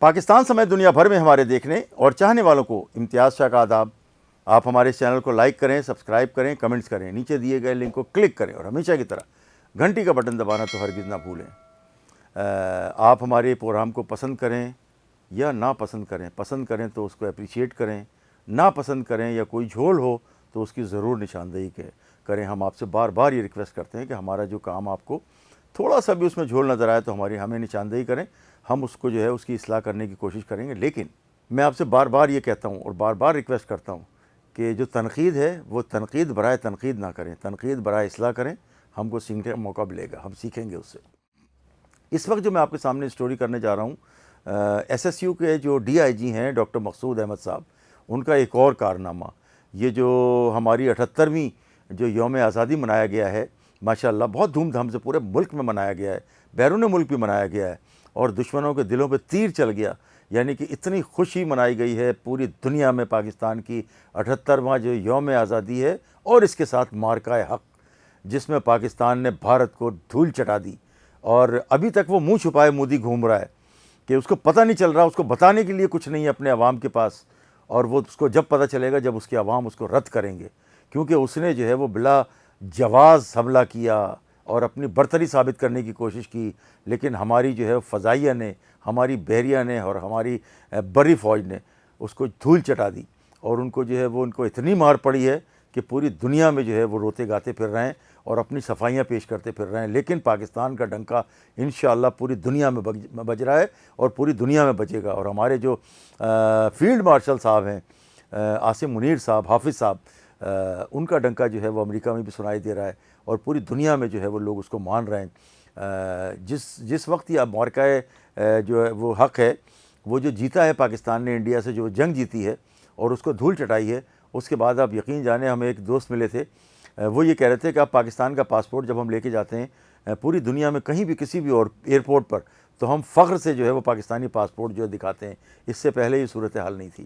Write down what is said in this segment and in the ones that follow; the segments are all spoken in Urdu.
پاکستان سمیت دنیا بھر میں ہمارے دیکھنے اور چاہنے والوں کو امتیاز شاہ کا آداب۔ آپ ہمارے اس چینل کو لائک کریں، سبسکرائب کریں، کمنٹس کریں، نیچے دیے گئے لنک کو کلک کریں اور ہمیشہ کی طرح گھنٹی کا بٹن دبانا تو ہرگز نہ بھولیں۔ آپ ہمارے پروگرام کو پسند کریں یا نہ پسند کریں، پسند کریں تو اس کو اپریشیٹ کریں، نہ پسند کریں یا کوئی جھول ہو تو اس کی ضرور نشاندہی کریں۔ ہم آپ سے بار بار یہ ریکویسٹ کرتے ہیں کہ ہمارا جو کام آپ کو تھوڑا سا بھی اس میں جھول نظر آئے تو ہمیں نشاندہی کریں، ہم اس کو جو ہے اس کی اصلاح کرنے کی کوشش کریں گے۔ لیکن میں آپ سے بار بار یہ کہتا ہوں اور بار بار ریکویسٹ کرتا ہوں کہ جو تنقید ہے وہ تنقید برائے تنقید نہ کریں، تنقید برائے اصلاح کریں۔ ہم کو سیکھنے کا موقع ملے گا، ہم سیکھیں گے اس سے۔ اس وقت جو میں آپ کے سامنے اسٹوری کرنے جا رہا ہوں، ایس ایس یو کے جو ڈی آئی جی ہیں ڈاکٹر مقصود احمد صاحب، ان کا ایک اور کارنامہ، یہ جو ہماری 78ویں جو یوم آزادی منایا گیا ہے، ماشاءاللہ بہت دھوم دھام سے پورے ملک میں منایا گیا ہے، بیرون ملک بھی منایا گیا ہے، اور دشمنوں کے دلوں پہ تیر چل گیا، یعنی کہ اتنی خوشی منائی گئی ہے پوری دنیا میں پاکستان کی 78واں جو یوم آزادی ہے، اور اس کے ساتھ مارکہ حق، جس میں پاکستان نے بھارت کو دھول چٹا دی۔ اور ابھی تک وہ منہ چھپائے مودی گھوم رہا ہے کہ اس کو پتہ نہیں چل رہا، اس کو بتانے کے لیے کچھ نہیں ہے اپنے عوام کے پاس، اور وہ اس کو جب پتہ چلے گا جب اس کے عوام اس کو رد کریں گے، کیونکہ اس نے جو ہے وہ بلا جواز حملہ کیا اور اپنی برتری ثابت کرنے کی کوشش کی، لیکن ہماری جو ہے فضائیہ نے، ہماری بحریہ نے اور ہماری بری فوج نے اس کو دھول چٹا دی، اور ان کو جو ہے وہ ان کو اتنی مار پڑی ہے کہ پوری دنیا میں جو ہے وہ روتے گاتے پھر رہے ہیں اور اپنی صفائیاں پیش کرتے پھر رہے ہیں۔ لیکن پاکستان کا ڈنکا انشاءاللہ پوری دنیا میں بج رہا ہے اور پوری دنیا میں بجے گا، اور ہمارے جو فیلڈ مارشل صاحب ہیں، عاصم منیر صاحب، حافظ صاحب، ان کا ڈنکا جو ہے وہ امریکہ میں بھی سنائی دے رہا ہے اور پوری دنیا میں جو ہے وہ لوگ اس کو مان رہے ہیں۔ جس وقت یہ مارکہ جو ہے وہ حق ہے، وہ جو جیتا ہے پاکستان نے انڈیا سے، جو جنگ جیتی ہے اور اس کو دھول چٹائی ہے، اس کے بعد آپ یقین جانیں، ہمیں ایک دوست ملے تھے، وہ یہ کہہ رہے تھے کہ آپ پاکستان کا پاسپورٹ جب ہم لے کے جاتے ہیں پوری دنیا میں کہیں بھی کسی بھی اور ایئرپورٹ پر، تو ہم فخر سے جو ہے وہ پاکستانی پاسپورٹ جو ہے دکھاتے ہیں۔ اس سے پہلے یہ صورتحال نہیں تھی۔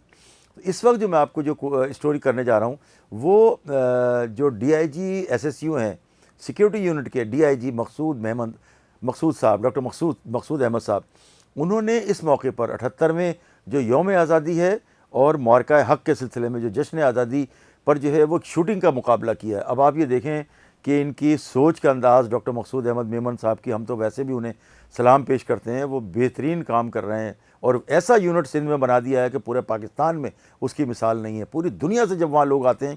اس وقت جو میں آپ کو جو اسٹوری کرنے جا رہا ہوں، وہ جو D I G S S U ہیں، سیکیورٹی یونٹ کے ڈی آئی جی مقصود صاحب، ڈاکٹر مقصود احمد صاحب، انہوں نے اس موقع پر 78ویں جو یوم آزادی ہے اور مارکہ حق کے سلسلے میں جو جشن آزادی پر جو ہے وہ شوٹنگ کا مقابلہ کیا ہے۔ اب آپ یہ دیکھیں کہ ان کی سوچ کا انداز، ڈاکٹر مقصود احمد میمن صاحب کی، ہم تو ویسے بھی انہیں سلام پیش کرتے ہیں، وہ بہترین کام کر رہے ہیں، اور ایسا یونٹ سندھ میں بنا دیا ہے کہ پورے پاکستان میں اس کی مثال نہیں ہے۔ پوری دنیا سے جب وہاں لوگ آتے ہیں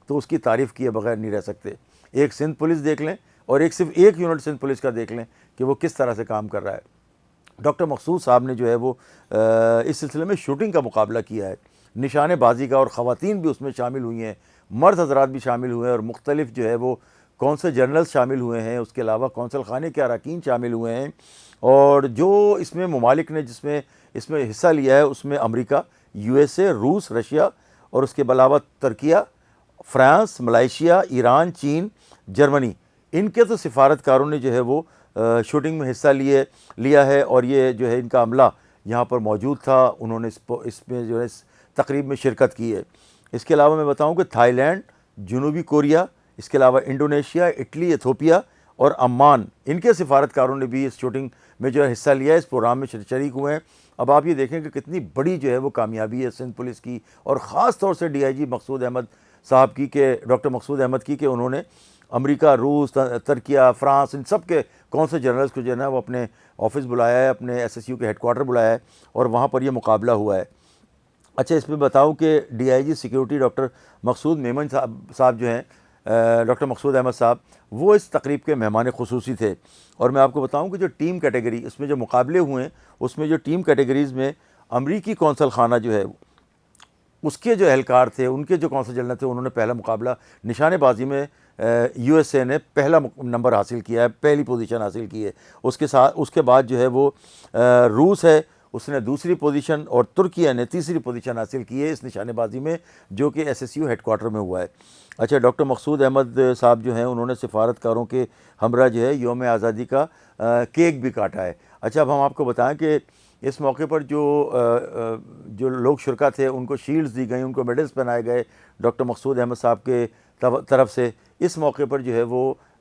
تو اس کی تعریف کیے بغیر نہیں رہ سکتے۔ ایک سندھ پولیس دیکھ لیں اور صرف ایک یونٹ سندھ پولیس کا دیکھ لیں کہ وہ کس طرح سے کام کر رہا ہے۔ ڈاکٹر مقصود صاحب نے جو ہے وہ اس سلسلے میں شوٹنگ کا مقابلہ کیا ہے، نشانے بازی کا، اور خواتین بھی اس میں شامل ہوئی ہیں، مرد حضرات بھی شامل ہوئے ہیں، اور مختلف جو ہے وہ کونسل جنرلز شامل ہوئے ہیں، اس کے علاوہ کونسل خانے کے اراکین شامل ہوئے ہیں، اور جو اس میں ممالک نے جس میں اس میں حصہ لیا ہے، اس میں امریکہ، یو ایس اے، روس، رشیا، اور اس کے علاوہ ترکیہ، فرانس، ملائیشیا، ایران، چین، جرمنی، ان کے تو سفارتکاروں نے جو ہے وہ شوٹنگ میں حصہ لیا ہے، اور یہ جو ہے ان کا عملہ یہاں پر موجود تھا، انہوں نے اس میں جو ہے اس تقریب میں شرکت کی ہے۔ اس کے علاوہ میں بتاؤں کہ تھائی لینڈ، جنوبی کوریا، اس کے علاوہ انڈونیشیا، اٹلی، ایتھوپیا اور عمان، ان کے سفارتکاروں نے بھی اس شوٹنگ میں جو ہے حصہ لیا ہے، اس پروگرام میں شریک ہوئے ہیں۔ اب آپ یہ دیکھیں کہ کتنی بڑی جو ہے وہ کامیابی ہے سندھ پولیس کی، اور خاص طور سے ڈی آئی جی مقصود احمد صاحب کی، کہ ڈاکٹر مقصود احمد کی، کہ انہوں نے امریکہ، روس، ترکیہ، فرانس، ان سب کے کونسل جنرلز کو جو ہے نا وہ اپنے آفس بلایا ہے، اپنے ایس ایس یو کے ہیڈ کوارٹر بلایا ہے، اور وہاں پر یہ مقابلہ ہوا ہے۔ اچھا، اس میں بتاؤں کہ D I G security doctor Maqsood Memon صاحب جو ہیں، ڈاکٹر مقصود احمد صاحب، وہ اس تقریب کے مہمان خصوصی تھے، اور میں آپ کو بتاؤں کہ جو ٹیم کیٹیگری، اس میں جو مقابلے ہوئے ہیں، اس میں جو ٹیم کیٹیگریز میں امریکی کونسل خانہ جو ہے اس کے جو اہلکار تھے، ان کے جو کونسل جنرل تھے، انہوں نے پہلا مقابلہ نشانے بازی میں یو ایس اے نے پہلا نمبر حاصل کیا ہے، پہلی پوزیشن حاصل کی ہے۔ اس کے بعد جو ہے وہ روس ہے، اس نے دوسری پوزیشن، اور ترکیہ نے تیسری پوزیشن حاصل کی ہے اس نشانے بازی میں، جو کہ S S you had quarter میں ہوا ہے۔ اچھا، ڈاکٹر مقصود احمد صاحب جو ہیں، انہوں نے سفارتکاروں کے ہمراہ جو ہے یوم آزادی کا کیک بھی کاٹا ہے۔ اچھا، اب ہم آپ کو بتائیں کہ اس موقع پر جو لوگ شرکا تھے، ان کو شیلڈز دی گئیں، ان کو میڈلز پہنائے گئے ڈاکٹر مقصود احمد صاحب کے طرف سے۔ اس موقع پر جو ہے وہ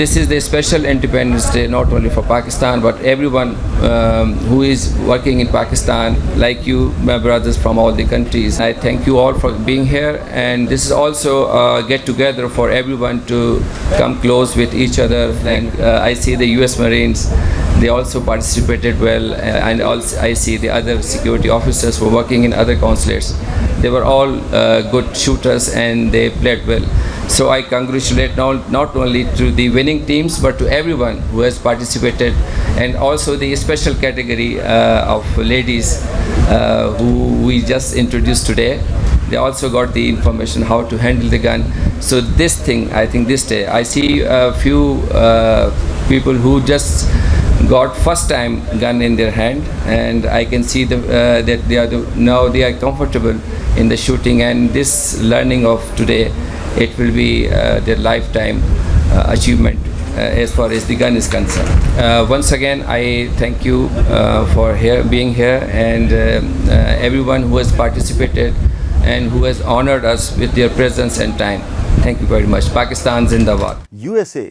This is the special Independence Day not only for Pakistan but everyone who is working in Pakistan, like you, my brothers from all the countries. I thank you all for being here, and this is also a get together for everyone to come close with each other. Like I see the US Marines, they also participated well, and also I see the other security officers who are working in other consulates. They were all good shooters and they played well. So I congratulate not only to the winning teams but to everyone who has participated, and also the special category of ladies who we just introduced today. They also got the information how to handle the gun. So this thing, I think this day, I see a few people who just got first time gun in their hand, and I can see that now they are comfortable in the shooting, and this learning of today, it will be their lifetime achievement as far as the gun is concerned. Once again, I thank you for being here, and everyone who has participated and who has honored us with their presence and time. Thank you very much. Pakistan Zindabad. USA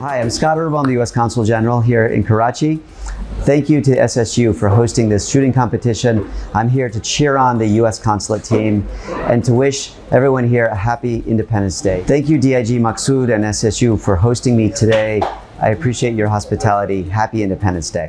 Hi, I'm Scott Earl, the U.S. Consul General here in Karachi. Thank you to SSU for hosting this shooting competition. I'm here to cheer on the U.S. Consulate team and to wish everyone here a happy Independence Day. Thank you DIG Maqsood and SSU for hosting me today. I appreciate your hospitality. Happy Independence Day.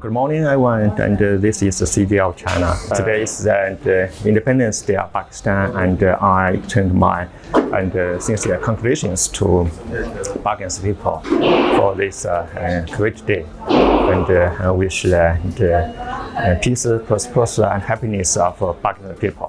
Good morning, everyone, and this is the city of China. Today is the Independence Day of Pakistan, and I extend my sincere congratulations to Pakistan's people for this great day, and I wish peace, prosperity, and happiness of Pakistan people.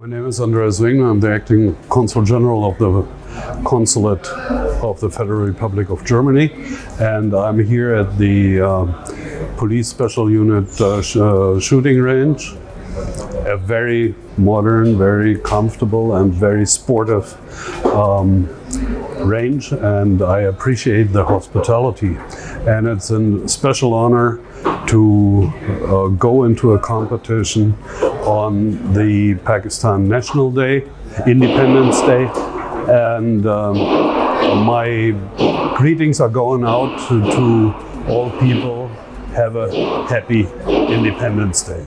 My name is Andreas Wing. I'm the acting Consul General of the Consulate of the Federal Republic of Germany, and I'm here at the Police Special Unit shooting range. A very modern, very comfortable, and very sportive range, and I appreciate the hospitality. And it's a special honor to go into a competition on the Pakistan National Day, Independence Day, and my greetings are going out to all people. Have a happy Independence Day.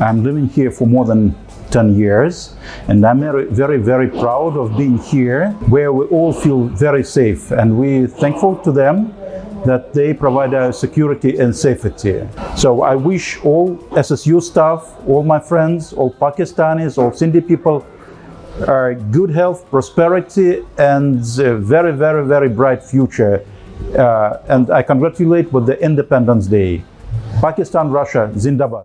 I'm living here for more than 10 years, and I'm very, very proud of being here, where we all feel very safe, and we're thankful to them that they provide us security and safety. So I wish all SSU staff, all my friends, all Pakistanis, all Sindhi people, good health, prosperity, and a very, very, very bright future. And I congratulate with the Independence Day. Pakistan, Russia, Zindabad.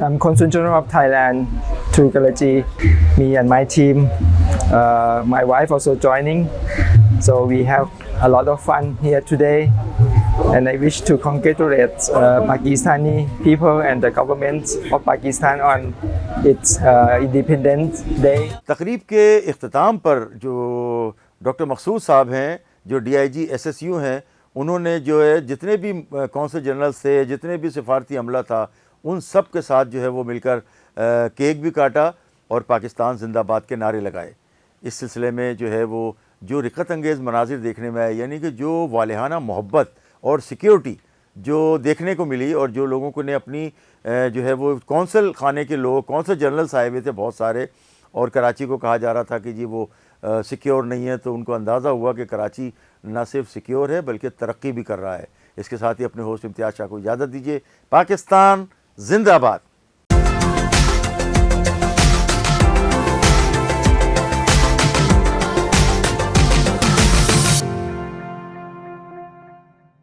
I'm Consul General of Thailand to Karachi. Me and my team, my wife also joining. So we have a lot of fun here today. and I wish to congratulate Pakistani people and the government of Pakistan on its Independence Day. تقریب کے اختتام پر جو ڈاکٹر مقصود صاحب ہیں جو DIG SSU ہیں انہوں نے جو ہے جتنے بھی کونسل جنرلز تھے جتنے بھی سفارتی عملہ تھا ان سب کے ساتھ جو ہے وہ مل کر کیک بھی کاٹا اور پاکستان زندہ باد کے نعرے لگائے. اس سلسلے میں جو ہے وہ جو رقت انگیز مناظر دیکھنے میں آئے یعنی کہ جو والہانہ محبت اور سیکیورٹی جو دیکھنے کو ملی اور جو لوگوں کو نے اپنی جو ہے وہ کونسل خانے کے لوگ کونسل جنرلز آئے ہوئے تھے بہت سارے اور کراچی کو کہا جا رہا تھا کہ جی وہ سیکیور نہیں ہے تو ان کو اندازہ ہوا کہ کراچی نہ صرف سیکیور ہے بلکہ ترقی بھی کر رہا ہے. اس کے ساتھ ہی اپنے ہوسٹ امتیاز شاہ کو اجازت دیجیے. پاکستان زندہ باد.